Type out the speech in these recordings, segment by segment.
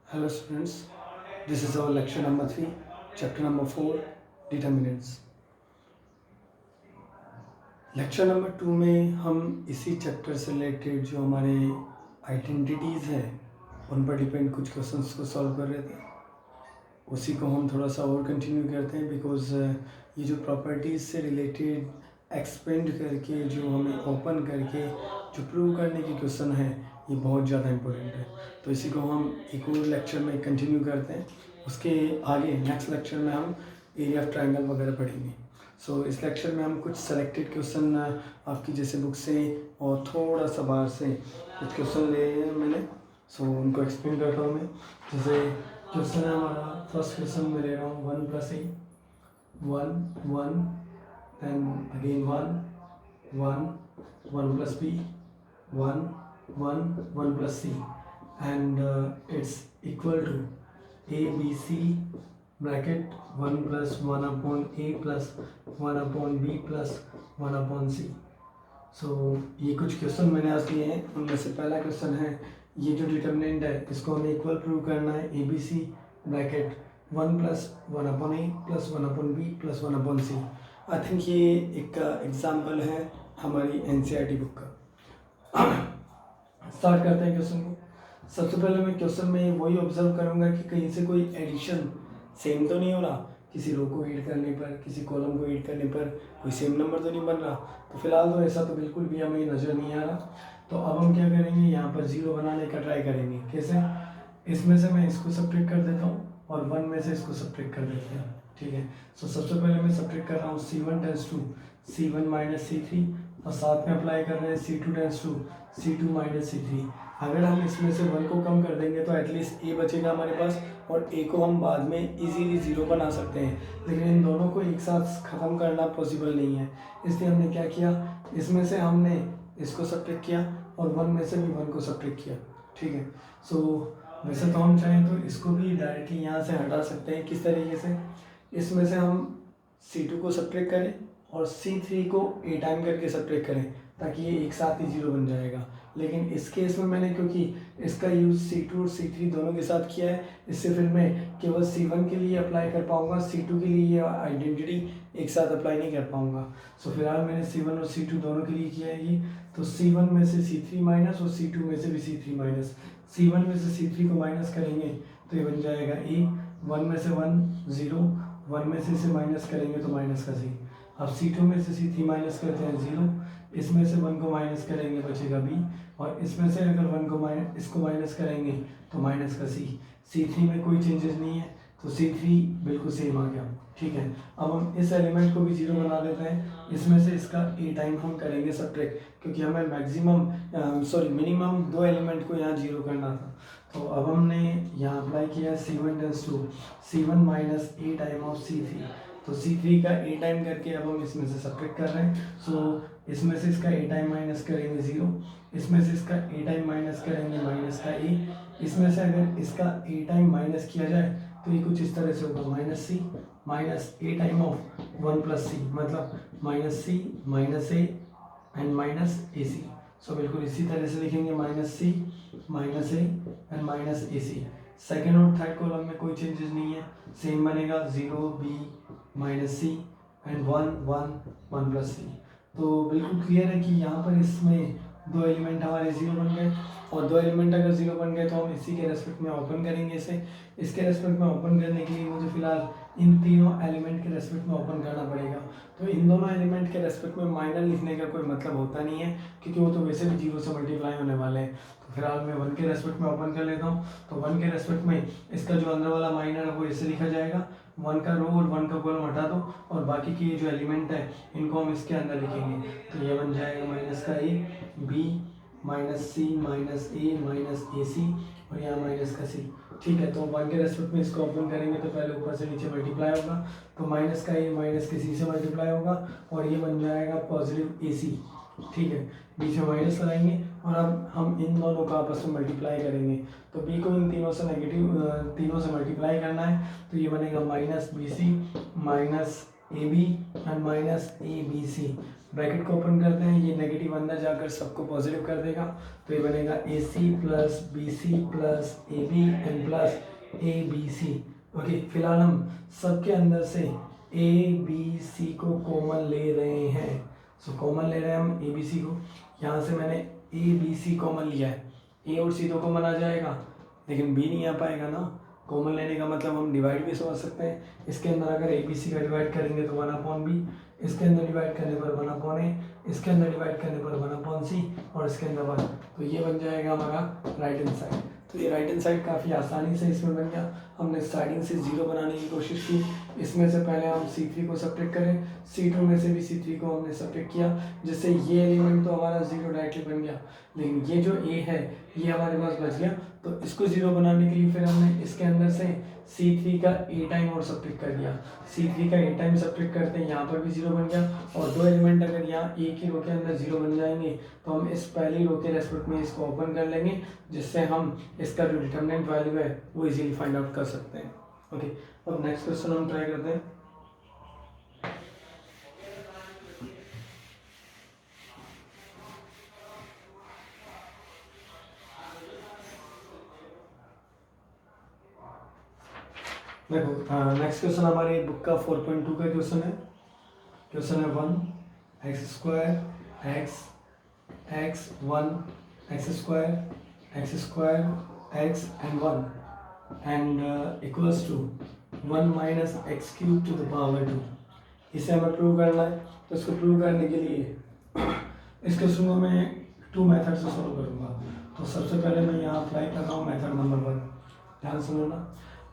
Hello students, this is our lecture number 3, chapter number 4, determinants. Lecture number 2 में हम इसी chapter से related जो हमारे आइडेंटिटीज़ हैं उन पर डिपेंड कुछ क्वेश्चंस को सॉल्व कर रहे थे। उसी को हम थोड़ा सा और कंटिन्यू करते हैं बिकॉज ये जो प्रॉपर्टीज़ से रिलेटेड एक्सपेंड करके जो हमें ओपन करके जो प्रूव करने की क्वेश्चन है ये बहुत ज़्यादा इम्पोर्टेंट है। तो इसी को हम एक और लेक्चर में कंटिन्यू करते हैं। उसके आगे नेक्स्ट लेक्चर में हम एरिया ऑफ ट्रायंगल वगैरह पढ़ेंगे। सो इस लेक्चर में हम कुछ सेलेक्टेड क्वेश्चन आपकी जैसे बुक से और थोड़ा सा बाहर से कुछ क्वेश्चन ले हैं मैंने। उनको एक्सप्लेन करता हूँ मैं। जैसे क्वेश्चन है हमारा, फर्स्ट क्वेश्चन में ले रहा हूँ 1 + a 1 1 then again 1 1 + b 1 1 1 + c and it's equal to a b c bracket 1 + 1/a plus 1/b plus 1/c। ये कुछ क्वेश्चन मैंने आज लिए हैं। उनमें से पहला क्वेश्चन है, ये जो डिटर्मिनेंट है इसको हमें इक्वल प्रूव करना है। A B C bracket 1 + 1/a plus 1/b plus 1/c। I think ये एक एग्जाम्पल है हमारी एनसीईआरटी बुक का। स्टार्ट करते हैं क्वेश्चन को। सबसे पहले मैं क्वेश्चन में वही ऑब्जर्व करूंगा कि कहीं से कोई एडिशन सेम तो नहीं हो रहा, किसी रो को ऐड करने पर, किसी कॉलम को ऐड करने पर कोई सेम नंबर तो नहीं बन रहा। तो फिलहाल तो ऐसा तो बिल्कुल भी हमें नज़र नहीं आ रहा। तो अब हम क्या करेंगे, यहाँ पर 0 बनाने का ट्राई करेंगे। कैसे? इसमें से मैं इसको सब्ट्रैक्ट कर देता हूँ और 1 में से इसको सब्ट्रैक्ट कर देते हैं। ठीक है, सबसे पहले मैं सब्ट्रैक्ट कर रहा हूँ C1 tends to C1 - C3 और साथ में अप्लाई कर रहे हैं C2 tends to C2 - C3। अगर हम इसमें से 1 को कम कर देंगे तो एटलीस्ट a बचेगा हमारे पास और a को हम बाद में इजीली 0 बना सकते हैं, लेकिन इन दोनों को एक साथ ख़त्म करना पॉसिबल नहीं है। इसलिए हमने क्या किया, इसमें से हमने इसको सब्ट्रैक्ट किया और 1 में से भी 1 को सब्ट्रैक्ट किया। ठीक है, वैसे तो हम चाहें तो इसको भी डायरेक्टली यहाँ से हटा सकते हैं। किस तरीके से? इसमें से हम C2 को सब्ट्रैक्ट करें और C3 को a टाइम करके सब्ट्रैक्ट करें ताकि ये एक साथ ही 0 बन जाएगा। लेकिन इस केस में मैंने क्योंकि इसका यूज़ C2 और C3 दोनों के साथ किया है, इससे फिर मैं केवल C1 के लिए अप्लाई कर पाऊँगा, C2 के लिए ये आइडेंटिटी एक साथ अप्लाई नहीं कर पाऊँगा। फिलहाल मैंने C1 और C2 दोनों के लिए किया है ये। तो C1 में से C3 माइनस और C2 में से भी C3 माइनस। C1 में से C3 को माइनस करेंगे तो ये बन जाएगा a, 1 में से 1 0, 1 में से इसे माइनस करेंगे तो माइनस का c। अब C2 में से C3 माइनस करते हैं 0, इसमें से 1 को माइनस करेंगे बचेगा b, और इसमें से अगर 1 को इसको माइनस करेंगे तो माइनस का c। C3 में कोई चेंजेस नहीं है तो C3 बिल्कुल सेम आ गया। ठीक है, अब हम इस एलिमेंट को भी 0 बना देते हैं। इसमें से इसका a टाइम हम करेंगे सब्ट्रैक्ट, क्योंकि हमें मिनिमम 2 एलिमेंट को यहाँ 0 करना था। तो अब हमने यहाँ अप्लाई किया C1 tends to C1 minus a time of C3। तो C3 का a टाइम करके अब हम इसमें से सब्ट्रैक्ट कर रहे हैं। इसमें से इसका a टाइम माइनस करेंगे 0, इसमें से इसका a टाइम माइनस करेंगे माइनस का a। इसमें से अगर इसका a टाइम माइनस किया जाए तो ये कुछ इस तरह से होगा, minus c minus a time of 1 + c, मतलब minus c minus a and minus ac। बिल्कुल इसी तरह से लिखेंगे, minus c minus a and minus ac। Second और थर्ड कॉलम में कोई चेंजेस नहीं है, सेम बनेगा 0 b minus c and 1 1 1 + c। तो बिल्कुल क्लियर है कि यहाँ पर इसमें 2 एलिमेंट हमारे 0 बन गए, और 2 एलिमेंट अगर 0 बन गए तो हम इसी के रेस्पेक्ट में ओपन करेंगे इसे। इसके रेस्पेक्ट में ओपन करने के लिए मुझे फिलहाल इन तीनों एलिमेंट के रेस्पेक्ट में ओपन करना पड़ेगा। तो इन दोनों एलिमेंट के रेस्पेक्ट में माइनर लिखने का कोई मतलब होता नहीं है, क्योंकि वो तो वैसे भी 0 से मल्टीप्लाई होने वाले हैं। तो फिलहाल मैं 1 के रेस्पेक्ट में ओपन कर लेता हूँ। तो 1 के रेस्पेक्ट में इसका जो अंदर वाला माइनर है वो ऐसे लिखा जाएगा, 1 का रो और 1 का कॉलम हटा दो और बाकी की ये जो एलिमेंट है इनको हम इसके अंदर लिखेंगे। तो ये बन जाएगा माइनस का a b minus c minus a minus ac और यहाँ माइनस का c। ठीक है, तो 1 के रेस्पेक्ट में इसको ओपन करेंगे तो पहले ऊपर से नीचे मल्टीप्लाई होगा, तो माइनस का a माइनस के c से मल्टीप्लाई होगा और ये बन जाएगा पॉजिटिव ac। ठीक है, बीच में माइनस लगाएंगे और अब हम इन दोनों का आपस में मल्टीप्लाई करेंगे। तो b को इन तीनों से मल्टीप्लाई करना है, तो ये बनेगा minus bc minus ab and minus abc bracket को ओपन करते हैं, ये नेगेटिव अंदर जाकर सबको पॉजिटिव कर देगा, तो ये बनेगा AC plus BC plus AB and plus ABC। Okay, फिलहाल हम सबके अंदर से ABC को कॉमन ले रहे हैं। सो कॉमन ले रहे हैं हम ABC को, यहाँ से मैंने ABC कॉमन लिया है, A और C तो कॉमन आ जाएगा लेकिन B नहीं आ पाएगा ना। कॉमन लेने का मतलब हम डिवाइड भी समझ सकते हैं, इसके अंदर अगर ABC का डिवाइड करेंगे तो 1/B, इसके अंदर डिवाइड करने पर 1/A, इसके अंदर डिवाइड करने पर 1/C और इसके अंदर 1, तो ये बन जाएगा हमारा राइट हैंड साइड। तो ये राइट हैंड साइड काफ़ी आसानी से इसमें बन गया। हमने स्टार्टिंग से 0 बनाने की कोशिश की, इसमें से पहले हम C3 को सब्ट्रैक्ट करें, C2 में से भी C3 को हमने सब्ट्रैक्ट किया, जिससे ये एलिमेंट तो हमारा 0 डायरेक्टली बन गया, लेकिन ये जो A है ये हमारे पास बच गया। तो इसको 0 बनाने के लिए फिर हमने इसके अंदर से C3 का A टाइम और सब्ट्रैक्ट कर दिया, C3 का A टाइम सब्ट्रैक्ट करते हैं, यहाँ पर भी 0 बन गया। और दो एलिमेंट अगर यहाँ एक ही रो के अंदर 0 बन जाएंगे तो हम इस पहली रो के रेस्पेक्ट में इसको ओपन कर लेंगे, जिससे हम इसका जो डिटरमिनेंट वैल्यू है वो इजीली फाइंड आउट कर सकते हैं। ओके, अब नेक्स्ट क्वेश्चन हम ट्राई करते हैं। देखो नेक्स्ट क्वेश्चन हमारे बुक का 4.2 का क्वेश्चन है। क्वेश्चन है 1 x square x x 1 x square x एंड 1 and equals to 1 minus x cube to the power 2। इसे हमें प्रूव करना है, तो इसको प्रूव करने के लिए इस क्वेश्चन को मैं 2 मेथड से सॉल्व करूँगा। तो सबसे पहले मैं यहाँ अप्लाई कर रहा हूँ मेथड नंबर 1। ध्यान सुनना,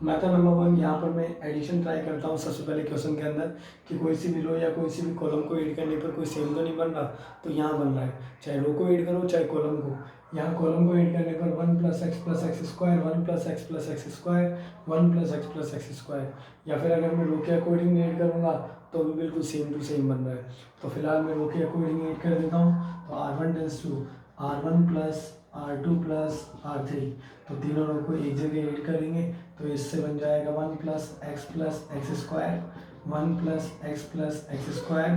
मेथड नंबर 1, यहाँ पर मैं एडिशन ट्राई करता हूँ सबसे पहले क्वेश्चन के अंदर कि कोई सी भी रो या कोई सी भी कॉलम को ऐड करने पर कोई सेम तो नहीं बन रहा, तो यहाँ बन रहा है, चाहे रो को ऐड करो चाहे कॉलम को। यहाँ कॉलम को ऐड करने पर 1 + x + x square 1 + x + x square 1 + x + x square, या फिर अगर मैं रो के अकॉर्डिंग ऐड करूँगा तो भी बिल्कुल सेम टू सेम बन रहा है। तो फिलहाल मैं रो के अकॉर्डिंग ऐड कर देता हूँ, तो R1 tense to R1 + R2 + R3, तो तीनों रो को एक जगह ऐड करेंगे तो इससे बन जाएगा 1 + x + x square 1 + x + x square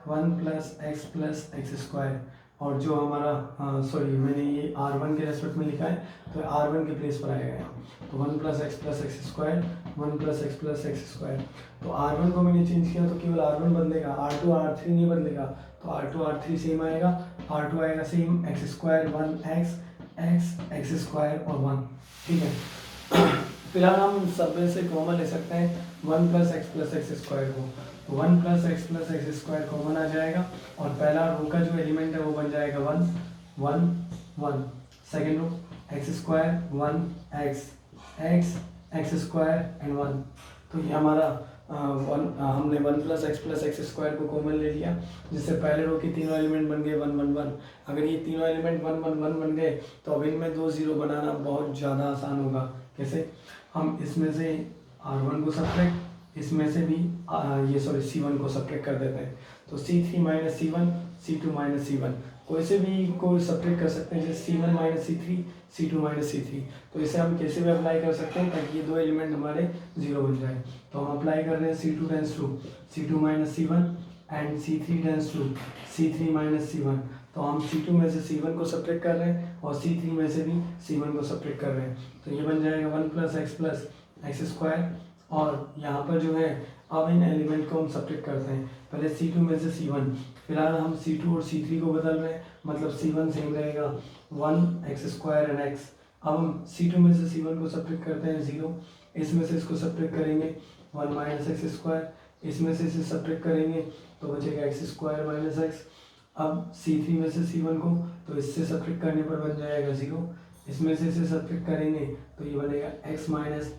1 + x + x square. और जो हमारा सॉरी मैंने ये R1 के रेस्पेक्ट में लिखा है तो R1 के प्लेस पर आएगा, तो 1 + x + x square 1 + x + x square. तो R1 को मैंने चेंज किया तो केवल R1 बदलेगा, R2 R3 नहीं बदलेगा, तो R2 R3 सेम आएगा, R2 आएगा same x square 1x x square और 1। ठीक है, फिलहाल हम सब में से कॉमन ले सकते हैं 1 + x + x स्क्वायर को, तो 1 + x + x स्क्वायर कॉमन आ जाएगा और पहला रो का जो एलिमेंट है वो बन जाएगा 1 1 1। Second row x square 1x x square and 1, तो ये हमारा हमने 1 + x + x स्क्वायर को कॉमन ले लिया, जिससे पहले रो के तीनों एलिमेंट बन गए 1 1 1। अगर ये तीनों एलिमेंट 1 1 1 बन गए तो अब इनमें 2 0 बनाना बहुत ज़्यादा आसान होगा। कैसे? हम इसमें से R1 को सब्ट्रैक्ट, इसमें से भी C1 को सब्ट्रैक्ट कर देते हैं, तो C3 - C1 C2 - C1, कोई से भी को सब्ट्रैक्ट कर सकते हैं, जैसे C1 - C3 C2 - C3। तो इसे हम कैसे भी अप्लाई कर सकते हैं ताकि ये दो एलिमेंट हमारे 0 बन जाए। तो हम अप्लाई कर रहे हैं C2 tends to C2 - C1 and C3 tends to C3 - C1। तो हम C2 में से C1 को सब्ट्रैक्ट कर रहे हैं और C3 में से भी C1 को सब्ट्रैक्ट कर रहे हैं, तो ये बन जाएगा 1 + x + x स्क्वायर। और यहाँ पर जो है अब इन एलिमेंट को हम सब्ट्रैक्ट करते हैं, पहले C2 में से C1, फिलहाल हम C2 और C3 को बदल रहे हैं, मतलब C1 सेम रहेगा 1x स्क्वायर एंड x। अब हम C2 में से C1 को सब्ट्रैक्ट करते हैं 0, इसमें से इसको सब्ट्रैक्ट करेंगे 1 - x स्क्वायर, इसमें से इसे सब्ट्रैक्ट करेंगे तो बचेगा x स्क्वायर - x। अब C3 में से C1 को तो इससे सब्ट्रैक्ट करने पर बन जाएगा 0, इसमें से इसे सब्ट्रैक्ट करेंगे तो ये बनेगा x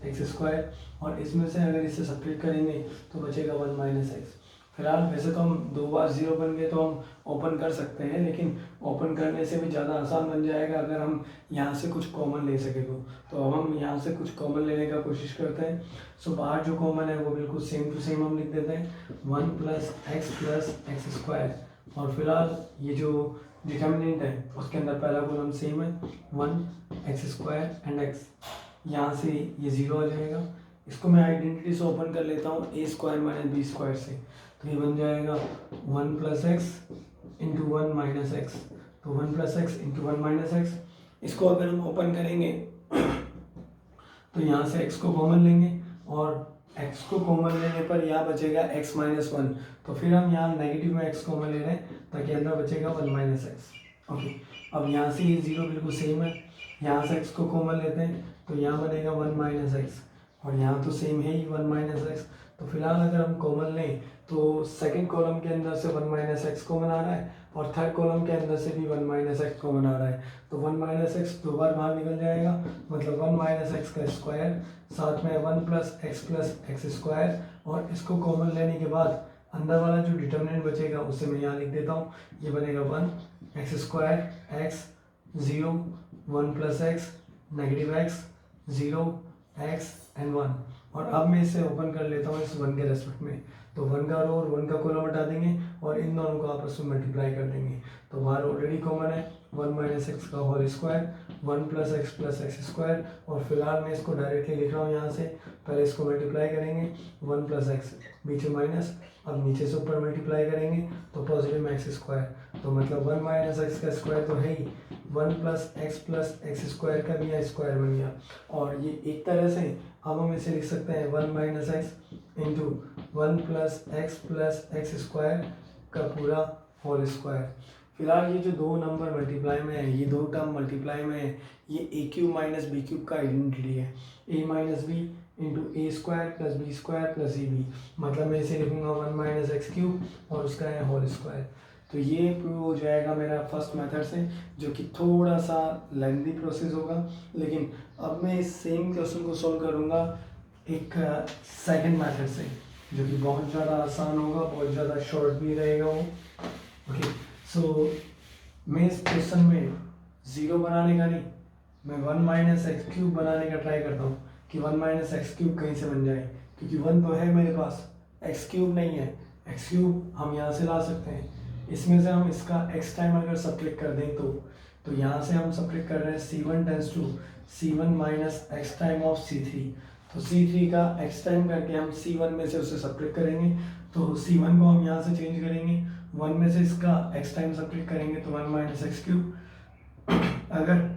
- x स्क्वायर, और इसमें से अगर इसे सब्ट्रैक्ट करेंगे तो बचेगा 1 - x। फिलहाल वैसे तो हम 2 बार 0 बन गए तो हम ओपन कर सकते हैं, लेकिन ओपन करने से भी ज़्यादा आसान बन जाएगा अगर हम यहाँ से कुछ कॉमन ले सके तो अब हम यहाँ से कुछ कॉमन लेने का कोशिश करते हैं। सो बाहर जो कॉमन है वो बिल्कुल सेम टू सेम हम लिख देते हैं 1 + x + x स्क्वायर, और फिलहाल ये जो डिटर्मिनेंट है उसके अंदर पहला कॉलम सेम है 1x स्क्वायर एंड x, यहाँ से ये 0 आ जाएगा। इसको मैं आइडेंटिटी से ओपन कर लेता हूँ a² - b² से, तो ये बन जाएगा 1 + x इंटू 1 माइनस एक्स, तो 1 plus x into 1 minus x. इसको अगर हम ओपन करेंगे तो यहाँ से x को कॉमन लेंगे और x को कॉमन लेने पर यहाँ बचेगा x माइनस वन, तो फिर हम यहाँ नेगेटिव में x कॉमन ले रहे हैं ताकि अंदर बचेगा 1 माइनस एक्स। ओके, अब यहाँ से ये जीरो बिल्कुल सेम है, यहाँ से x को कॉमन लेते हैं तो यहाँ बनेगा 1 माइनस एक्स और यहाँ तो सेम है ही 1 माइनस एक्स। तो फिलहाल अगर हम कॉमन लें तो सेकंड कॉलम के अंदर से 1 माइनस एक्स कॉमन आ रहा है और थर्ड कॉलम के अंदर से भी 1 माइनस एक्स कॉमन आ रहा है, तो 1 माइनस एक्स दो बार बाहर निकल जाएगा, मतलब 1 माइनस एक्स का स्क्वायर, साथ में 1 प्लस एक्स स्क्वायर, और इसको कॉमन लेने के बाद अंदर वाला जो डिटर्मिनेंट बचेगा उसे मैं यहाँ लिख देता हूँ, ये बनेगा 1 x square x 0 1 plus x negative x 0 x and 1। और अब मैं इसे ओपन कर लेता हूँ इस 1 के रेस्पेक्ट में, तो 1 का रो और 1 का कॉलम हटा देंगे और इन दोनों को आपस में मल्टीप्लाई कर देंगे, तो बाहर ऑलरेडी कॉमन है 1 माइनस एक्स का whole square 1 plus x square, और फिलहाल मैं इसको डायरेक्टली लिख रहा हूँ यहाँ से, पहले इसको मल्टीप्लाई करेंगे 1 प्लस एक्स बीच में माइनस, अब नीचे से ऊपर मल्टीप्लाई करेंगे तो पॉजिटिव में एक्स स्क्वायर, तो मतलब 1 माइनस एक्स का स्क्वायर तो है ही, 1 प्लस एक्स स्क्वायर का भी यहाँ स्क्वायर बन गया। और ये एक तरह से अब हम इसे लिख सकते हैं 1 minus x into 1 plus x square का पूरा होल स्क्वायर। फिलहाल ये जो दो नंबर मल्टीप्लाई में है, ये दो टर्म मल्टीप्लाई में है, ये A cube minus B cube का आइडेंटिटी है, A minus B into A square plus B square plus A B, मतलब मैं इसे लिखूंगा 1 माइनस एक्स क्यूब और उसका है होल स्क्वायर। तो ये प्रूव हो जाएगा मेरा फर्स्ट मेथड से, जो कि थोड़ा सा लेंथी प्रोसेस होगा, लेकिन अब मैं इस सेम क्वेश्चन को सॉल्व करूँगा एक सेकंड मेथड से, जो कि बहुत ज़्यादा आसान होगा, बहुत ज़्यादा शॉर्ट भी रहेगा वो। ओके, सो मैं इस क्वेश्चन में ज़ीरो बनाने का नहीं, मैं 1 माइनस एक्स क्यूब बनाने का ट्राई करता हूँ कि 1 माइनस एक्स क्यूब कहीं से बन जाए, क्योंकि 1 तो है मेरे पास, एक्स क्यूब नहीं है, एक्स क्यूब हम यहाँ से ला सकते हैं, इसमें से हम इसका x टाइम अगर सब्ट्रैक्ट कर दें तो यहाँ से हम सब्ट्रैक्ट कर रहे हैं c1 tends to c1 minus x time of c3, तो c3 का x टाइम करके हम c1 में से उसे सब्ट्रैक्ट करेंगे, तो c1 को हम यहाँ से चेंज करेंगे, 1 में से इसका x टाइम सब्ट्रैक्ट करेंगे तो 1 माइनस एक्स क्यूब, अगर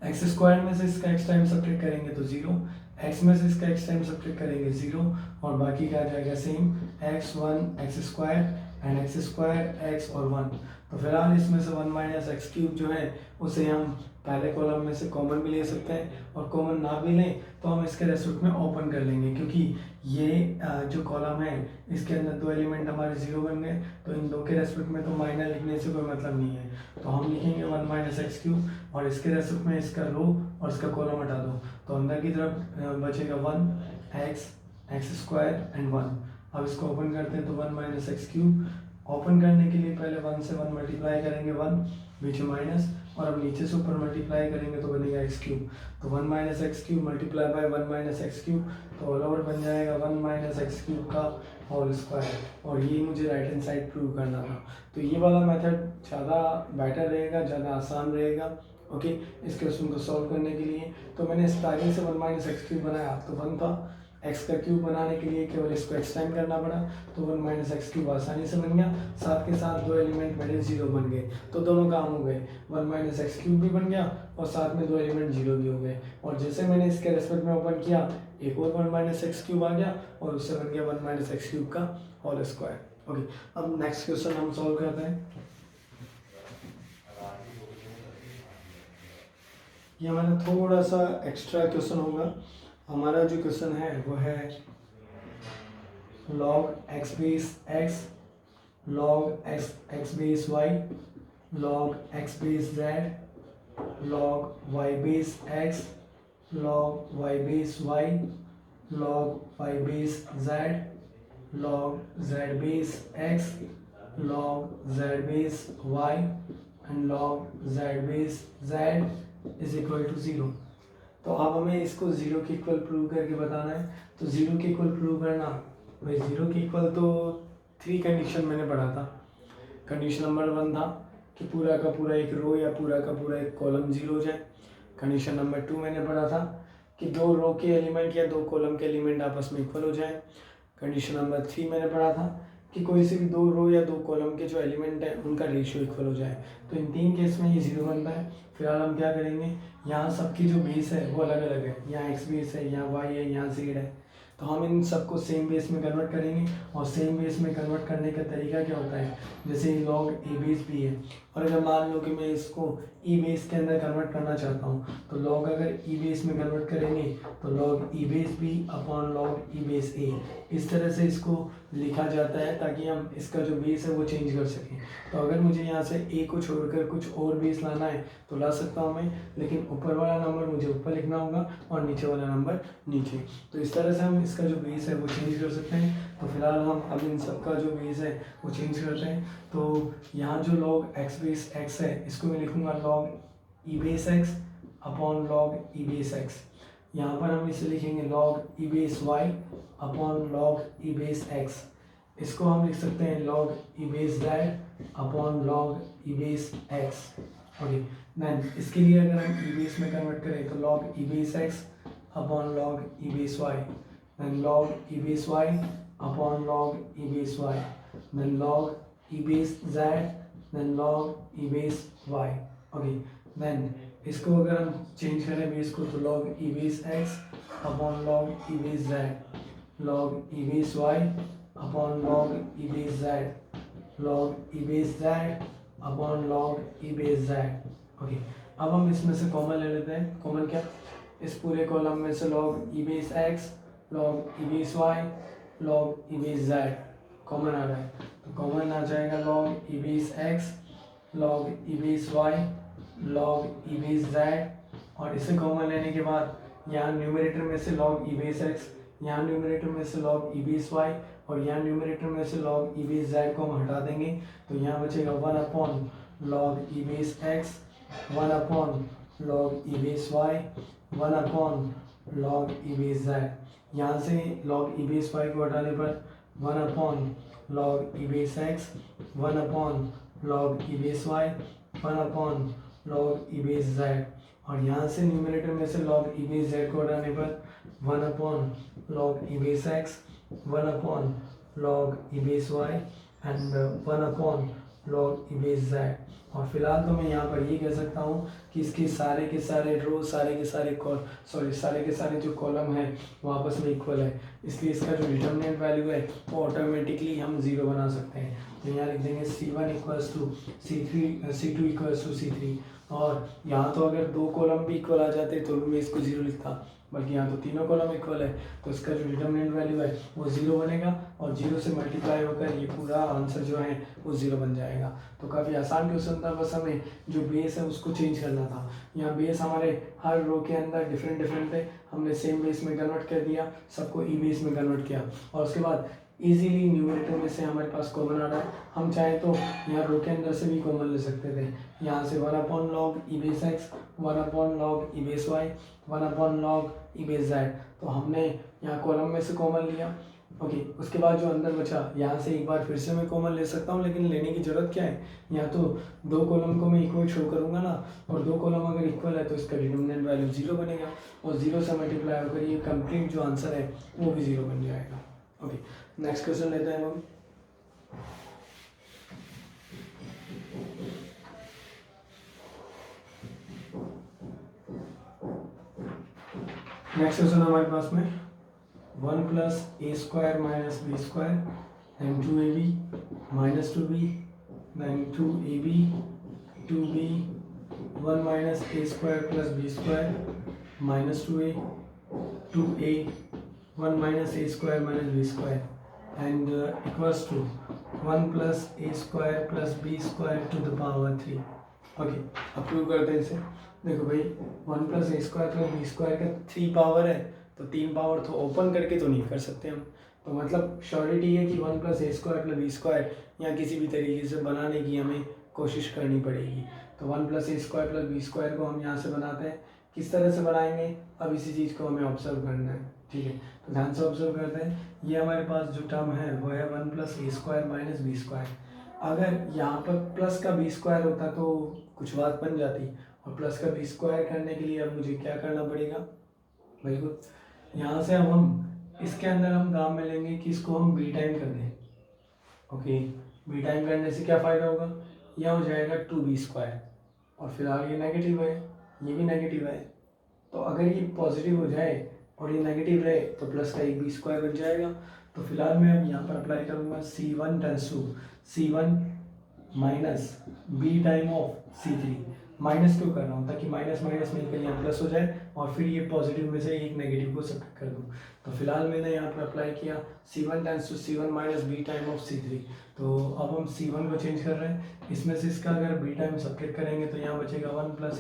एक्स स्क्वायर में से इसका x टाइम सब्ट्रैक्ट करेंगे तो 0, x में से इसका x टाइम सब्ट्रैक्ट करेंगे 0, और बाकी का आ जाएगा same x1 x square and x square x और 1। तो फिलहाल इसमें से 1 माइनस एक्स क्यूब जो है उसे हम पहले कॉलम में से कॉमन भी ले सकते हैं, और कॉमन ना भी लें तो हम इसके रेस्पेक्ट में ओपन कर लेंगे, क्योंकि ये जो कॉलम है इसके अंदर दो एलिमेंट हमारे 0 बन गए, तो इन दो के रेस्पेक्ट में तो माइनस लिखने से कोई मतलब नहीं है, तो हम लिखेंगे 1 माइनस एक्स क्यूब और इसके रेस्पेक्ट में इसका रो और इसका कॉलम हटा दो, तो अंदर की तरफ बचेगा 1 एक्स स्क्वायर एंड 1। अब इसको ओपन करते हैं तो 1 माइनस एक्स क्यूब, ओपन करने के लिए पहले 1 से 1 मल्टीप्लाई करेंगे 1 बीच में माइनस, और अब नीचे से ऊपर मल्टीप्लाई करेंगे तो बनेगा एक्स क्यूब, तो 1 minus x cube multiply by 1 minus x cube, तो ऑल ओवर बन जाएगा 1 माइनस एक्स क्यूब का होल स्क्वायर, और ये मुझे राइट हैंड साइड प्रूव करना था। तो ये वाला मेथड ज़्यादा बेटर रहेगा, ज़्यादा आसान रहेगा। ओके, इस क्वेश्चन को सॉल्व करने के लिए तो मैंने स्टार्टिंग से 1 माइनस एक्स क्यूब बनाया, तो 1 था, एक्स का क्यूब बनाने के लिए केवल इसको एक्स टाइम करना पड़ा, तो 1 माइनस एक्स क्यूब आसानी से बन गया, साथ के साथ दो एलिमेंट मेरे 0 बन गए, तो दोनों काम हो गए, 1 माइनस एक्स क्यूब भी बन गया और साथ में दो एलिमेंट 0 भी हो गए, और जैसे मैंने इसके रेस्पेक्ट में ओपन किया एक और 1 माइनस एक्स क्यूब आ गया और उससे बन गया 1 माइनस एक्स क्यूब का होल स्क्वायर। ओके, अब नेक्स्ट क्वेश्चन हम सॉल्व करते हैं। ये हमारा थोड़ा सा एक्स्ट्रा क्वेश्चन होगा। हमारा जो क्वेश्चन है वो है log x base x, log x base y, log x base z, log y base x, log y base y, log y base z, log z base x, log z base y and log z base z is equal to 0। तो अब हमें इसको 0 के equal prove करके बताना है। तो 0 के इक्वल प्रूव करना, भाई 0 के इक्वल तो 3 कंडीशन मैंने पढ़ा था। कंडीशन नंबर 1 था कि पूरा का पूरा एक रो या पूरा का पूरा एक कॉलम 0 हो जाए। कंडीशन नंबर 2 मैंने पढ़ा था कि दो रो के एलिमेंट या दो कॉलम के एलिमेंट आपस में इक्वल हो जाए। कंडीशन नंबर 3 मैंने पढ़ा था कि कोई से भी 2 रो या 2 कॉलम के जो एलिमेंट है उनका रेशियो इक्वल हो जाए। तो इन 3 केस में ये 0 बनता है। फिलहाल हम क्या करेंगे, यहाँ सबकी जो बेस है वो अलग अलग है, यहाँ x बेस है, यहाँ y है, यहाँ z है। तो हम इन सबको सेम बेस में कन्वर्ट करेंगे, और सेम बेस में कन्वर्ट करने का तरीका क्या होता है, जैसे लॉग ए बेस बी है, और अगर मान लो कि मैं इसको ई बेस के अंदर कन्वर्ट करना चाहता हूँ, तो लॉग अगर ई बेस में कन्वर्ट करेंगे तो log e base B upon log e base A, इस तरह से इसको लिखा जाता है ताकि हम इसका जो बेस है वो चेंज कर सकें। तो अगर मुझे यहाँ से ए को छोड़कर कुछ और बेस लाना है तो ला सकता हूँ मैं, लेकिन ऊपर वाला नंबर मुझे ऊपर लिखना होगा और नीचे वाला नंबर नीचे। तो इस तरह से हम इसका जो बेस है वो चेंज कर सकते हैं। तो फिलहाल हम अब इन सब का जो बेस है वो चेंज करते हैं। तो यहाँ जो लॉग एक्स बेस एक्स है इसको मैं लिखूँगा log e base x upon log e base x. यहाँ पर हम इसे लिखेंगे log e base y upon log e base x. इसको हम लिख सकते हैं log e base z upon log e base x. Okay, then इसके लिए अगर हम ई बेस में कन्वर्ट करें तो log e base x upon log e base y, then log e base y upon log e base y, then log e base z, then log e base y. Okay, then इसको अगर हम change करें base को तो log e base x upon log e base z, log e base y upon log e base z, log e base z upon log e base Z. Okay, अब हम इसमें से कॉमन ले लेते हैं। कॉमन क्या, इस पूरे कॉलम में से log e base X, log e base Y, log e base Z common आ रहा है। तो कॉमन आ जाएगा log e base X, log e base Y, log e base Z, और इसे कॉमन लेने के बाद यहाँ न्यूमरेटर में से लॉग ई बेस एक्स, यहाँ न्यूमरेटर में से लॉग ई बेस वाई, और यहाँ न्यूमरेटर में से लॉग ई बेस जेड को हम हटा देंगे। तो यहाँ बचेगा 1 upon log e base x, 1 upon log e base y, 1 upon log e base z. यहाँ से लॉग ई बेस वाई को हटाने पर 1 upon log e base x, 1 upon log e base y, 1 upon log e base Z, और यहाँ से numerator में से लॉग ई बेस जेड को हटाने पर 1 upon log e base x, 1 upon log e base y and 1 upon log e base Z. और फिलहाल तो मैं यहाँ पर ये कह सकता हूँ कि इसके सारे के सारे रो, सारे के सारे जो कॉलम है वो आपस में इक्वल है, इसलिए इसका जो डिटर्मिनेंट वैल्यू है वो ऑटोमेटिकली हम 0 बना सकते हैं। तो यहाँ लिख देंगे C1 equals to C3, C2 equals to C3। और यहाँ तो अगर 2 कॉलम भी इक्वल आ जाते तो मैं इसको 0 लिखता, बल्कि यहाँ तो तीनों कॉलम इक्वल है, तो इसका जो डिटर्मिनेंट वैल्यू है वो 0 बनेगा, और 0 से मल्टीप्लाई होकर ये पूरा आंसर जो है वो 0 बन जाएगा। तो काफ़ी आसान क्वेश्चन था, बस हमें जो बेस है उसको चेंज करना था। यहाँ बेस हमारे हर रो के अंदर डिफरेंट थे, हमने सेम बेस में कन्वर्ट कर दिया, सबको ई बेस में कन्वर्ट किया, और उसके बाद इजीली न्यूमरेटर में से हमारे पास कॉमन आ रहा है। हम चाहे तो यहाँ रो के अंदर से भी कॉमन ले सकते थे, यहाँ से 1 upon log e base x, 1 upon log e base y, 1 upon log e base z. तो हमने यहाँ कॉलम में से कॉमन लिया। ओके, उसके बाद जो अंदर बचा यहाँ से एक बार फिर से मैं कॉमन ले सकता हूँ, लेकिन लेने की ज़रूरत क्या है, यहाँ तो 2 कॉलम को मैं इक्वल शो करूँगा ना, और 2 कॉलम अगर इक्वल है तो इसका डिटर्मिनेंट वैल्यू 0 बनेगा, और 0 से मल्टीप्लाई होकर ये कंप्लीट जो आंसर है वो भी 0 बन जाएगा। ओके, नेक्स्ट क्वेश्चन लेते हैं हम। नेक्स्ट क्वेश्चन हमारे पास में 1 plus A square minus B square, then 2ab minus 2b, then 2ab 2b, 1 minus A square plus B square minus 2a, 2a 1 minus A square minus B square, and equals to 1 plus A square plus B square to the power 3। Okay, अब prove करते हैं इसे। देखो भाई, 1 plus ए square plus B square का 3 power है, तो 3 power तो ओपन करके तो नहीं कर सकते हम, तो मतलब श्योरिटी है कि 1 प्लस ए स्क्वायर प्लस बी स्क्वायर या किसी भी तरीके से बनाने की हमें कोशिश करनी पड़ेगी। तो 1 प्लस ए स्क्वायर प्लस बी स्क्वायर को हम यहाँ से बनाते हैं। किस तरह से बनाएंगे, अब इसी चीज़ को हमें ऑब्जर्व करना है, ठीक है। तो ध्यान से ऑब्जर्व करते हैं। ये हमारे पास जो टर्म है वो है 1 प्लस ए स्क्वायर माइनस बी स्क्वायर। अगर यहाँ पर प्लस का बी स्क्वायर होता तो कुछ बात बन जाती, और प्लस का बी स्क्वायर करने के लिए अब मुझे क्या करना पड़ेगा, बिल्कुल यहाँ से अब हम इसके अंदर हम काम में लेंगे कि इसको हम बी टाइम कर दें। ओके, बी टाइम करने से क्या फ़ायदा होगा, यह हो जाएगा 2b², और फिलहाल ये नेगेटिव है, ये भी नेगेटिव है, तो अगर ये पॉजिटिव हो जाए और ये नेगेटिव रहे तो प्लस का एक b² बन जाएगा। तो फिलहाल मैं अब यहाँ पर अप्लाई करूँगा C1 tends to C1 minus b time of C3। Minus क्यों कर रहा हूँ, ताकि माइनस माइनस मिलकर यहाँ प्लस हो जाए और फिर ये पॉजिटिव में से एक नेगेटिव को सब्ट्रैक्ट कर दूँ। तो फिलहाल मैंने यहाँ पर अप्लाई किया C1 tends to C1 minus b time of C3। तो अब हम C1 को चेंज कर रहे हैं, इसमें से इसका अगर बी टाइम सब्ट्रैक्ट करेंगे तो यहाँ बचेगा 1 + a²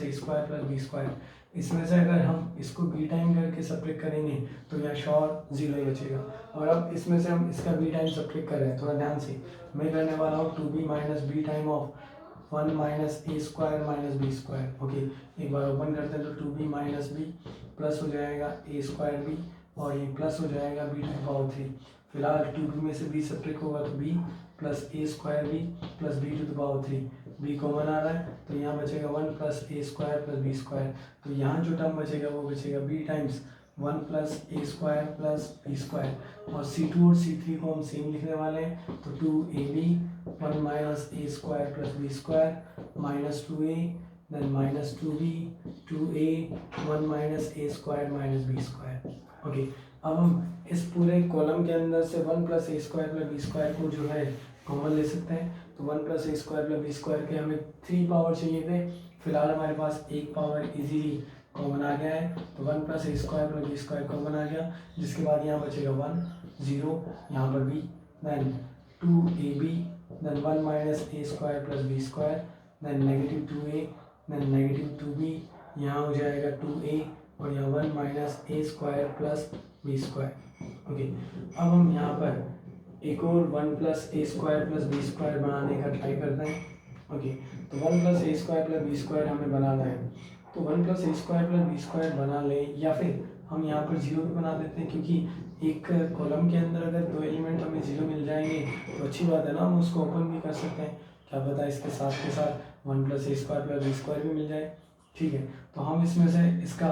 + b²। इसमें से अगर हम इसको बी टाइम करके सब्ट्रैक्ट करेंगे तो यहाँ श्योर 0 ही बचेगा। और अब इसमें से हम इसका बी टाइम सब्ट्रैक्ट कर रहे हैं, थोड़ा ध्यान से मैं करने वाला हूँ 2b minus b time of 1 minus a² minus b²। Okay, एक बार ओपन करते हैं तो 2b माइनस b प्लस हो जाएगा a² b और ये प्लस हो जाएगा b⁴। फिलहाल 2b में से b सब्ट्रैक्ट होगा तो b plus a² b plus b⁴। b common आ रहा है तो यहाँ बचेगा 1 + a² + b²। तो यहाँ जो टर्म बचेगा वो बचेगा b टाइम्स 1 + a² + b²। और C2 और C3 को हम सेम लिखने वाले हैं, तो 2ab 1 - a² + b² minus 2a then minus 2b 2a 1 - a² - b²। Okay, अब हम इस पूरे कॉलम के अंदर से 1 + a² + b² को जो है कॉमन ले सकते हैं। तो 1 + a² + b² के हमें 3 पावर चाहिए थे, फिलहाल हमारे पास एक पावर इजीली कॉमन आ गया है, तो 1 + a² + b² कॉमन आ गया, जिसके बाद यहाँ बचेगा 1 0 यहाँ पर b then 2ab then 1 - a² + b² then negative 2a then negative 2b, यहाँ हो जाएगा 2a और यहाँ 1 - a² + b²। ओके, अब हम यहाँ पर एक और 1 + a² + b² बनाने का ट्राई करते हैं। ओके, तो 1 + a² + b² हमें बनाना है, तो 1 + a² + b² बना लें, या फिर हम यहाँ पर 0 भी बना देते हैं, क्योंकि एक कॉलम के अंदर अगर 2 एलिमेंट हमें 0 मिल जाएंगे तो अच्छी बात है ना, हम उसको ओपन भी कर सकते हैं, क्या पता इसके साथ के साथ 1 + a² + b² भी मिल जाए। ठीक है, तो हम इसमें से इसका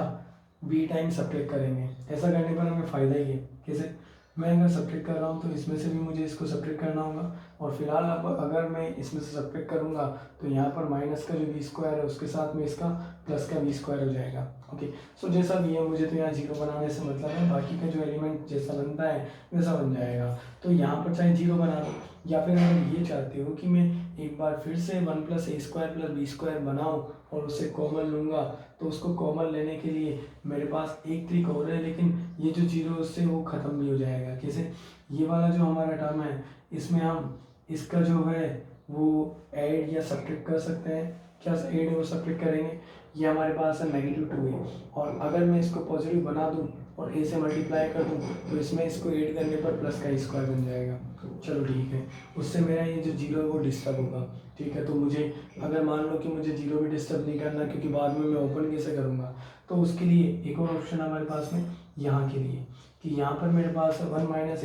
बी टाइम सब्ट्रैक्ट करेंगे, ऐसा करने पर हमें फ़ायदा ही है। कैसे, मैं अगर सब्ट्रैक्ट कर रहा हूँ तो इसमें से भी मुझे इसको सब्ट्रैक्ट करना होगा, और फिलहाल अब अगर मैं इसमें से सब्ट्रैक्ट करूँगा तो यहाँ पर माइनस का जो b² है उसके साथ में इसका प्लस का b² हो जाएगा। ओके, सो जैसा भी है, मुझे तो यहाँ 0 बनाने से मतलब है, बाकी का जो एलिमेंट जैसा बनता है वैसा बन जाएगा। तो यहाँ पर चाहे 0 बना दो, या फिर अगर ये चाहते हो कि मैं एक बार फिर से 1 + a² + b² बनाऊँ और उसे कॉमन लूँगा, तो उसको कॉमन लेने के लिए मेरे पास एक ट्रिक और है, लेकिन ये जो 0 उससे वो ख़त्म भी हो जाएगा। कैसे, ये वाला जो हमारा टर्म है इसमें हम इसका जो है वो ऐड या सब्ट्रैक्ट कर सकते हैं। क्या ऐड और सब्ट्रैक्ट करेंगे, ये हमारे पास है नेगेटिव 2a, और अगर मैं इसको पॉजिटिव बना दूँ और a से मल्टीप्लाई कर दूँ तो इसमें इसको ऐड करने पर प्लस का a² बन जाएगा। चलो ठीक है, उससे मेरा ये जो 0 है वो डिस्टर्ब होगा। ठीक है, तो मुझे अगर मान लो कि मुझे 0 भी डिस्टर्ब नहीं करना, क्योंकि बाद में मैं ओपन कैसे करूँगा, तो उसके लिए एक और ऑप्शन हमारे पास में यहाँ के लिए, कि यहाँ पर मेरे पास है 1 - a² -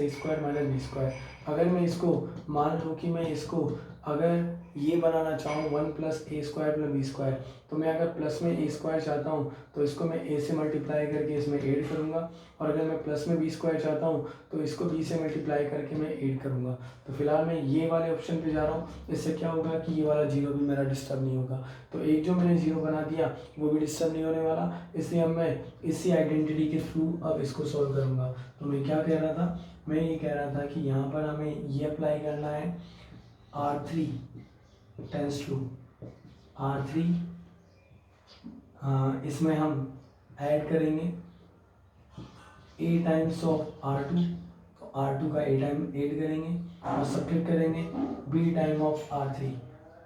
b²। अगर मैं इसको मान लूँ कि मैं इसको अगर ये बनाना चाहूँ 1 + a² + b², तो मैं अगर प्लस में a² चाहता हूँ तो इसको मैं a से मल्टीप्लाई करके इसमें ऐड करूँगा, और अगर मैं प्लस में b² चाहता हूँ तो इसको b से मल्टीप्लाई करके मैं ऐड करूँगा। तो फिलहाल मैं ये वाले ऑप्शन पे जा रहा हूँ, इससे क्या होगा कि ये वाला 0 भी मेरा डिस्टर्ब नहीं होगा। तो एक जो मैंने 0 बना दिया वो भी डिस्टर्ब नहीं होने वाला, इसलिए अब मैं इसी आइडेंटिटी के थ्रू अब इसको सॉल्व करूँगा। तो मैं क्या कह रहा था, मैं ये कह रहा था कि यहाँ पर हमें ये अप्लाई करना है R3 टेंस टू R3, इसमें हम ऐड करेंगे a टाइम्स ऑफ R2, तो R2 का a टाइम ऐड करेंगे और सब्ट्रैक्ट करेंगे b time of R3,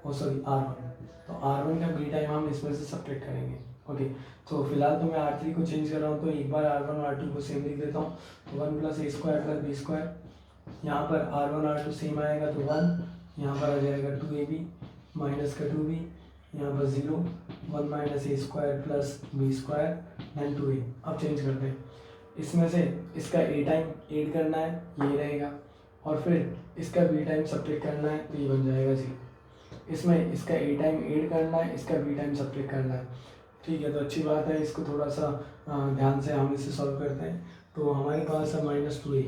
R1, तो R1 का b टाइम हम इसमें से सब्ट्रैक्ट करेंगे। ओके, तो फिलहाल तो मैं R3 को चेंज कर रहा हूँ, तो एक बार R1 और R2 को सेम लिख देता हूँ, तो 1 + a² + b², यहाँ पर R1 R2 सेम आएगा तो 1, यहाँ पर आ जाएगा 2ab माइनस का 2b, यहाँ पर 0 1 - a² + b² देन 2a। अब चेंज करते हैं, इसमें से इसका a टाइम ऐड करना है, ये रहेगा, और फिर इसका b टाइम सब्ट्रैक्ट करना है, तो ये बन जाएगा 0। इसमें इसका a टाइम ऐड करना है, इसका b टाइम सब्ट्रैक्ट करना है। ठीक है, तो अच्छी बात है, इसको थोड़ा सा ध्यान से हम इसे सॉल्व करते हैं। तो हमारे पास है -2a,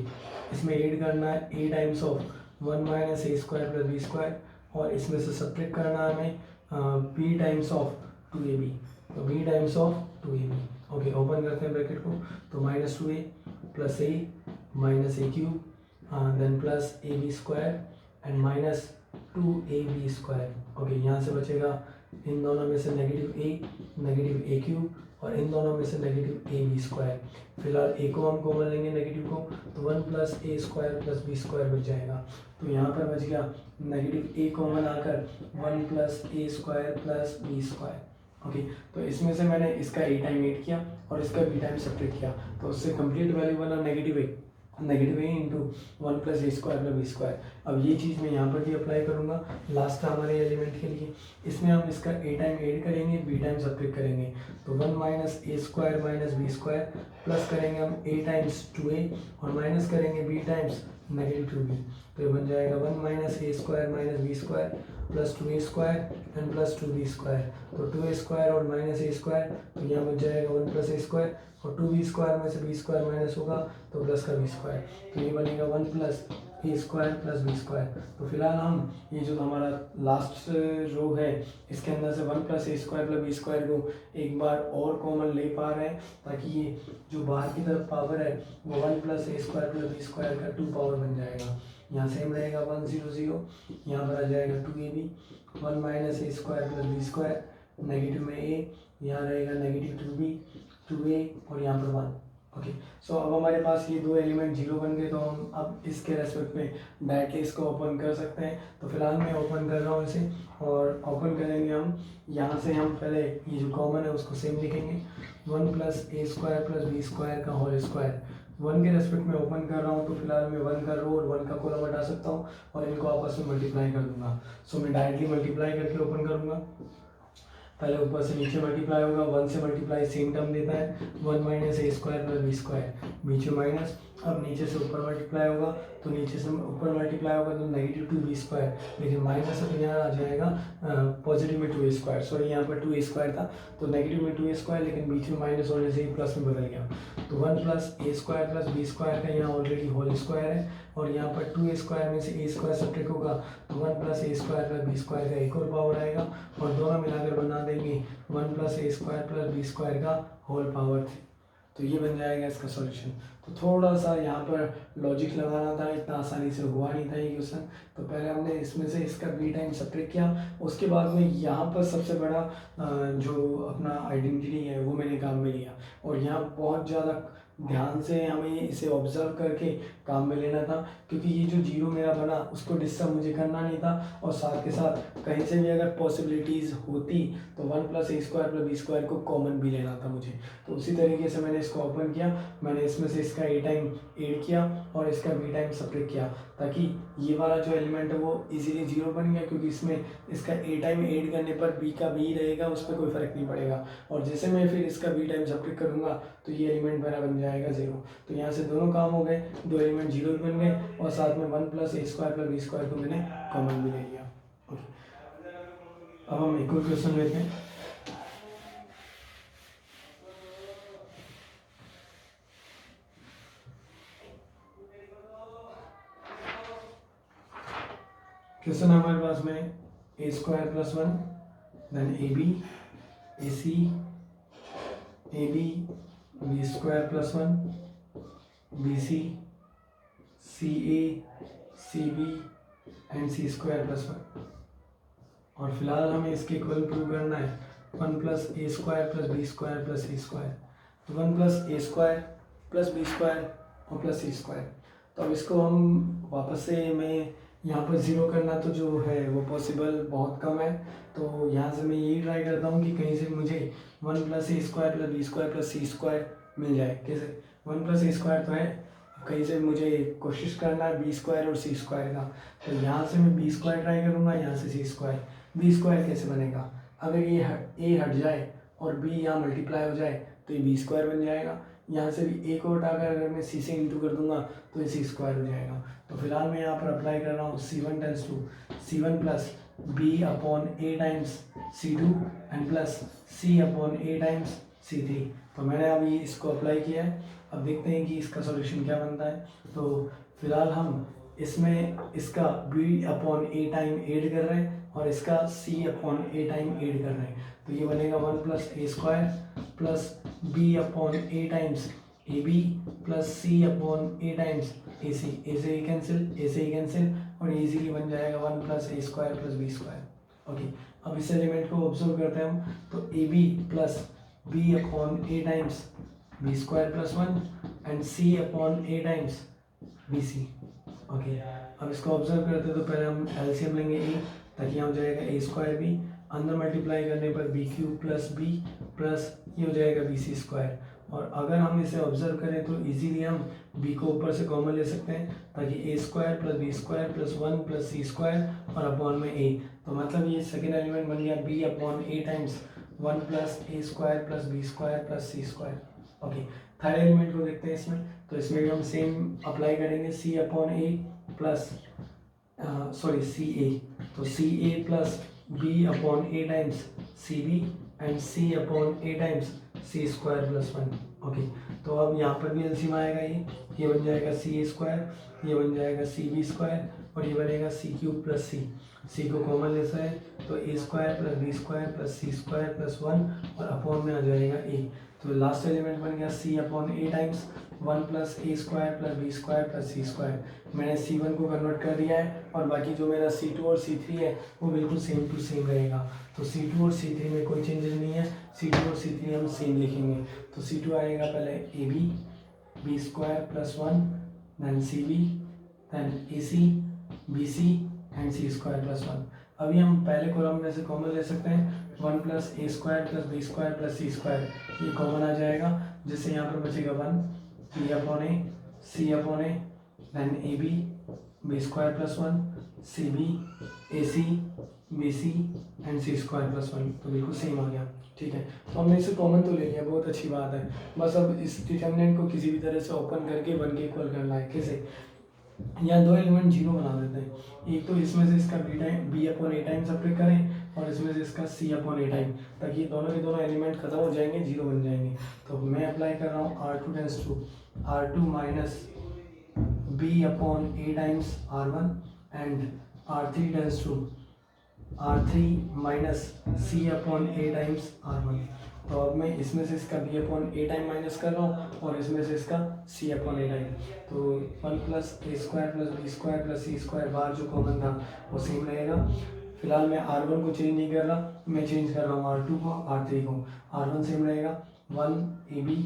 इसमें ऐड करना है a times of 1 minus A square plus B square, और इसमें से सब्ट्रैक्ट करना है हमें बी टाइम्स ऑफ 2ab, तो b times of 2ab। Okay, open करते हैं ब्रैकेट को, तो -2a plus a minus a cube then plus A B square and minus 2ab square. Okay, यहाँ से बचेगा इन दोनों में से नेगेटिव ए क्यूब और इन दोनों में से नेगेटिव ए बी स्क्वायर। फिलहाल ए को हम कॉमन लेंगे नेगेटिव को, तो 1 प्लस ए स्क्वायर प्लस बी स्क्वायर बच जाएगा। तो यहाँ पर बच गया नेगेटिव ए कॉमन आकर 1 प्लस ए square plus B square. Okay, तो इसमें से मैंने इसका ए टाइम एड किया और इसका बी टाइम सब्ट्रैक्ट किया, तो उससे कंप्लीट वैल्यू बना नेगेटिव ए इंटू 1 प्लस ए स्क्वायर प्लस बी स्क्वायर। अब ये चीज़ मैं यहाँ पर भी अप्लाई करूँगा लास्ट हमारे एलिमेंट के लिए। इसमें हम इसका ए टाइम ऐड करेंगे, बी टाइम सब्ट्रैक्ट करेंगे, तो 1 माइनस ए square minus B square plus करेंगे हम ए टाइम्स 2a और माइनस करेंगे बी टाइम्स नेगेटिव 2b, तो ये बन जाएगा 1 minus A square minus B square plus 2a square and plus 2b square, तो 2a स्क्वायर और माइनस ए स्क्वायर, तो यहाँ बन जाएगा 1 प्लस ए स्क्वायर और 2b स्क्वायर में से b स्क्वायर माइनस होगा तो प्लस का b स्क्वायर, तो ये बनेगा 1 प्लस ए स्क्वायर प्लस बी स्क्वायर। तो फिलहाल हम ये जो हमारा लास्ट रो है इसके अंदर से 1 प्लस ए स्क्वायर प्लस बी स्क्वायर को एक बार और कॉमन ले पा रहे हैं, ताकि ये जो बाहर की तरफ पावर है वो 1 प्लस ए स्क्वायर प्लस बी स्क्वायर का 2 पावर बन जाएगा। यहाँ सेम रहेगा 1 0 0, यहाँ पर आ जाएगा 2ab 1 माइनस ए square plus B square, negative में a, यहाँ रहेगा नेगेटिव 2b 2a और यहाँ पर 1। ओके, सो अब हमारे पास ये दो एलिमेंट जीरो बन गए, तो हम अब इसके रेस्पेक्ट में डायरेक्टली इसको ओपन कर सकते हैं। तो फिलहाल मैं ओपन कर रहा हूँ इसे, और ओपन करेंगे हम यहाँ से, हम पहले ये जो कॉमन है उसको सेम लिखेंगे, 1 प्लस ए स्क्वायर प्लस बी स्क्वायर का होल स्क्वायर। 1 के रेस्पेक्ट में ओपन कर रहा हूँ, तो फिलहाल मैं 1 का रो और 1 का कॉलम हटा सकता हूँ और इनको आपस में मल्टीप्लाई कर दूंगा। सो मैं डायरेक्टली मल्टीप्लाई करके ओपन करूँगा। पहले ऊपर से नीचे मल्टीप्लाई होगा, 1 से मल्टीप्लाई सेम टर्म देता है 1 माइनस ए स्क्वायर प्लस बी स्क्वायर, बीच में माइनस। अब नीचे से ऊपर मल्टीप्लाई होगा, तो नीचे से ऊपर मल्टीप्लाई होगा तो नेगेटिव 2b स्क्वायर, लेकिन माइनस तो यहाँ आ जाएगा पॉजिटिव में 2a स्क्वायर, सॉरी यहाँ पर 2a स्क्वायर था तो नेगेटिव में 2a स्क्वायर, लेकिन बीच में माइनस होने से प्लस में बदल गया। तो 1 प्लस ए स्क्वायर प्लस बी स्क्वायर का यहाँ ऑलरेडी होल स्क्वायर है, और यहाँ पर 2a स्क्वायर में से a स्क्वायर सब्ट्रैक्ट होगा तो 1 प्लस ए स्क्वायर प्लस बी स्क्वायर का एक और पावर आएगा, और दोनों मिलाकर बना देंगे 1 प्लस ए स्क्वायर प्लस बी स्क्वायर का होल पावर 3। तो ये बन जाएगा इसका सॉल्यूशन। तो थोड़ा सा यहाँ पर लॉजिक लगाना था, इतना आसानी से हुआ नहीं था ये क्वेश्चन। तो पहले हमने इसमें से इसका बी टाइम सब्ट्रैक्ट किया, उसके बाद में यहाँ पर सबसे बड़ा जो अपना आइडेंटिटी है वो मैंने काम में लिया, और यहाँ बहुत ज़्यादा ध्यान से हमें इसे ऑब्जर्व करके काम में लेना था, क्योंकि ये जो जीरो मेरा बना उसको डिस्टर्ब मुझे करना नहीं था, और साथ के साथ कहीं से भी अगर पॉसिबिलिटीज़ होती तो 1 प्लस ए स्क्वायर प्लस बी स्क्वायर को कॉमन भी लेना था मुझे। तो उसी तरीके से मैंने इसको ओपन किया, मैंने इसमें से इसका ए टाइम ऐड किया और इसका बी टाइम सब्ट्रैक्ट किया, ताकि ये वाला जो एलिमेंट है वो इजीली जीरो बन गया, क्योंकि इसमें इसका ए टाइम ऐड करने पर बी का बी रहेगा, उस पर कोई फ़र्क नहीं पड़ेगा। और जैसे मैं फिर इसका बी टाइम सब्ट्रैक्ट करूँगा तो ये एलिमेंट मेरा बन जाएगा जीरो। तो यहाँ से दोनों काम हो गए, दो एलिमेंट जीरो बन गए, और साथ में 1 प्लस ए स्क्वायर प्लस बी स्क्वायर को मैंने कॉमन भी ले लिया। अब हम एक और क्वेश्चन लेते हैं। क्वेश्चन हमारे पास में A square plus 1 then A B A C A B square plus 1 B C A C B and C square plus 1। और फिलहाल हमें इसके इक्वल प्रूव करना है 1 प्लस ए square plus B square plus सी स्क्वायर। तो 1 प्लस ए square plus B square और plus सी square. तो अब इसको हम वापस से मैं यहाँ पर ज़ीरो करना तो जो है वो पॉसिबल बहुत कम है, तो यहाँ से मैं यही ट्राई करता हूँ कि कहीं से मुझे 1 प्लस ए square plus B square plus सी स्क्वायर मिल जाए। कैसे? 1 प्लस ए स्क्वायर तो है, कहीं से मुझे कोशिश करना है बी स्क्वायर और सी स्क्वायर का, तो यहाँ से मैं बी स्क्वायर ट्राई करूँगा, यहाँ से सी स्क्वायर। बी स्क्वायर कैसे बनेगा? अगर ये ए हट जाए और बी यहाँ मल्टीप्लाई हो जाए तो ये बी स्क्वायर बन जाएगा। यहाँ से भी ए को हटाकर अगर मैं सी से इंटू कर दूंगा तो ये सी स्क्वायर हो जाएगा। तो फिलहाल मैं यहाँ पर अप्लाई कर रहा हूँ C1 tends to C1 plus b upon A times C2 and plus C upon A times C3। तो मैंने अभी इसको अप्लाई किया है, अब देखते हैं कि इसका सॉल्यूशन क्या बनता है। तो फिलहाल हम इसमें इसका b अपॉन ए टाइम ऐड कर रहे हैं और इसका c अपॉन ए टाइम ऐड कर रहे हैं, तो ये बनेगा 1 plus A square plus b upon A times A B plus c upon A times A C, A से ही कैंसिल और इजीली बन जाएगा 1 प्लस ए square plus B square. Okay, अब इस एलिमेंट को ऑब्जर्व करते हैं हम, तो A B plus b upon A times b square plus 1 and c upon A times b c. Okay, अब इसको ऑब्जर्व करते हैं तो पहले हम एलसीएम लेंगे ए, ताकि यहाँ हो जाएगा ए स्क्वायर बी, अंदर मल्टीप्लाई करने पर b q plus b plus ये हो जाएगा बी सी स्क्वायर। और अगर हम इसे ऑब्जर्व करें तो इजीली हम b को ऊपर से कॉमन ले सकते हैं, ताकि A square plus B square plus 1 plus C square और अपॉन में a, तो मतलब ये सेकेंड एलिमेंट बन गया b अपॉन ए टाइम्स 1 प्लस ए square plus B square plus सी स्क्वायर। ओके, थर्ड एलिमेंट को देखते हैं इसमें, तो इसमें भी हम सेम अप्लाई करेंगे c upon a plus c a, तो c a plus b upon A times c B and c upon A times c square plus 1। Okay, तो अब यहाँ पर भी एलसीएम आएगा, ये बन जाएगा सी ए स्क्वायर, ये बन जाएगा सी बी स्क्वायर और ये बनेगा सी क्यूब प्लस सी को कॉमन लेता है तो a square plus B square plus C square plus 1 और अपॉन में आ जाएगा ए, तो लास्ट एलिमेंट बन गया सी अपॉन ए टाइम्स 1 प्लस ए square plus B square plus सी स्क्वायर। मैंने C1 को कन्वर्ट कर दिया है और बाकी जो मेरा C2 और C3 है वो बिल्कुल सेम टू सेम रहेगा, तो C2 और C3 में कोई चेंजेस नहीं है, C2 और C3 हम सेम लिखेंगे। तो C2 आएगा पहले a B square plus 1 then c b then a C b c and C square plus 1। अभी हम पहले कॉलम में से कॉमन ले सकते हैं, 1 प्लस ए square plus B square plus सी स्क्वायर, ये कॉमन आ जाएगा, जिससे यहाँ पर बचेगा 1 b upon a c upon a than a B square plus 1 c b A C b c and C square plus 1, तो बिल्कुल सेम आ गया। ठीक है, तो हमने इसे कॉमन तो ले लिया, बहुत अच्छी बात है। बस अब इस डिटर्मिनेंट को किसी भी तरह से ओपन करके 1 के इक्वल करना है। कैसे? यहाँ दो एलिमेंट जीरो बना देते हैं, एक तो इसमें से इसका बी अपॉन ए टाइम सब्ट्रैक्ट करें और इसमें से इसका सी अपॉन ए टाइम, ताकि दोनों के दोनों एलिमेंट खत्म हो जाएंगे, जीरो बन जाएंगे। तो मैं अप्लाई कर रहा हूँ R2 tends to R2 minus b upon A times R1 and R3 tends to R3 minus c upon A times R1। तो अब मैं इसमें से इसका बी अपॉन ए टाइम माइनस कर रहा हूँ और इसमें से इसका सी अपॉन ए टाइम, तो 1 प्लस ए square plus B square plus सी स्क्वायर बाहर जो कॉमन था वो सेम रहेगा। फिलहाल मैं R1 को चेंज नहीं कर रहा, मैं चेंज कर रहा हूँ R2 को R3 को। R1 सेम रहेगा 1 ए बी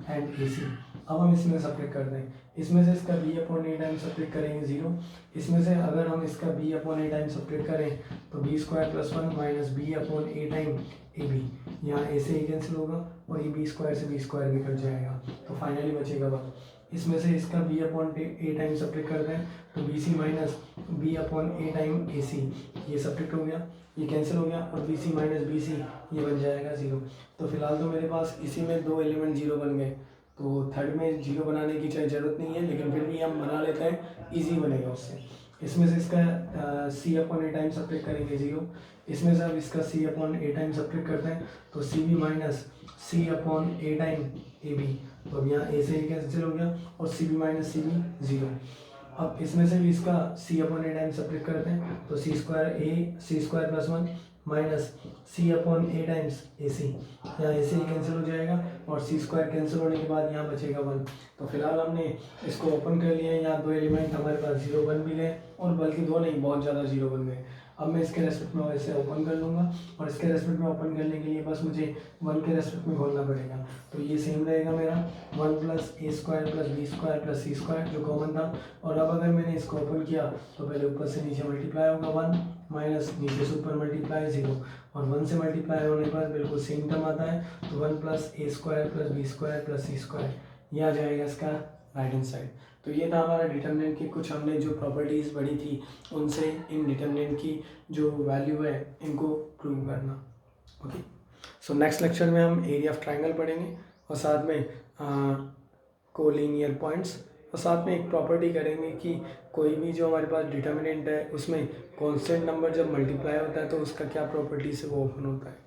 एंड ए सी। अब हम इसमें सब्ट्रैक्ट करते हैं, इसमें से इसका बी अपॉन ए टाइम सब्ट्रैक्ट करेंगे 0, इसमें से अगर हम इसका बी अपॉन ए टाइम सब्ट्रैक्ट करें तो b square plus 1 minus b upon A time a b, यहाँ ए से ही कैंसिल होगा और ये बी स्क्वायर से बी स्क्वायर भी कट जाएगा, तो फाइनली बचेगा बस इसमें से इसका बी अपॉन ए टाइम सब्ट्रैक्ट करते हैं तो b c minus b upon A time a c, ये सब्ट्रैक्ट हो गया, ये कैंसिल हो गया और b c minus b c ये बन जाएगा 0। तो फिलहाल तो मेरे पास इसी में दो एलिमेंट 0 बन गए, तो थर्ड में 0 बनाने की चाहे ज़रूरत नहीं है, लेकिन फिर भी हम बना लेते हैं, ईजी बनेगा उससे। इसमें से इसका सी अपॉन ए टाइम सब्ट्रैक्ट करेंगे 0, इसमें से अब इसका सी अपॉन ए टाइम सब्ट्रैक्ट करते हैं तो c b minus c upon A time a b, तो अब यहाँ ए से ही कैंसिल हो गया और c b minus c b 0। अब इसमें से भी इसका सी अपॉन ए टाइम सब्ट्रैक्ट करते हैं तो c square plus 1 minus c upon ए टाइम्स ए सी, यहाँ ए से ही कैंसिल हो जाएगा और सी स्क्वायर कैंसिल होने के बाद यहाँ बचेगा 1। तो फिलहाल हमने इसको ओपन कर लिया है, यहाँ दो एलिमेंट हमारे पास 0 बन भी गए और बल्कि दो नहीं बहुत ज़्यादा 0 बन गए। अब मैं इसके रेस्पेक्ट में वैसे ओपन कर लूँगा और इसके रेस्पेक्ट में ओपन करने के लिए बस मुझे 1 के रेस्पेक्ट में खोलना पड़ेगा, तो ये सेम रहेगा मेरा 1 प्लस ए square plus B square plus सी स्क्वायर जो कॉमन था। और अब अगर मैंने इसको ओपन किया तो पहले ऊपर से नीचे मल्टीप्लाई होगा 1 माइनस नीचे से ऊपर मल्टीप्लाई 0 और 1 से मल्टीप्लाई होने पर बिल्कुल सेम टर्म आता है, तो 1 प्लस ए square plus B square plus सी स्क्वायर, ये आ जाएगा इसका राइट हैंड साइड। तो ये था हमारा डिटर्मिनेंट की कुछ हमने जो प्रॉपर्टीज़ पढ़ी थी उनसे इन डिटर्मिनेंट की जो वैल्यू है इनको प्रूव करना। ओके, सो नेक्स्ट लेक्चर में हम एरिया ऑफ ट्राइंगल पढ़ेंगे और साथ में कोलिनियर पॉइंट्स और साथ में एक प्रॉपर्टी करेंगे कि कोई भी जो हमारे पास डिटर्मिनेंट है उसमें कांस्टेंट नंबर जब मल्टीप्लाई होता है तो उसका क्या प्रॉपर्टी से वो ओपन होता है।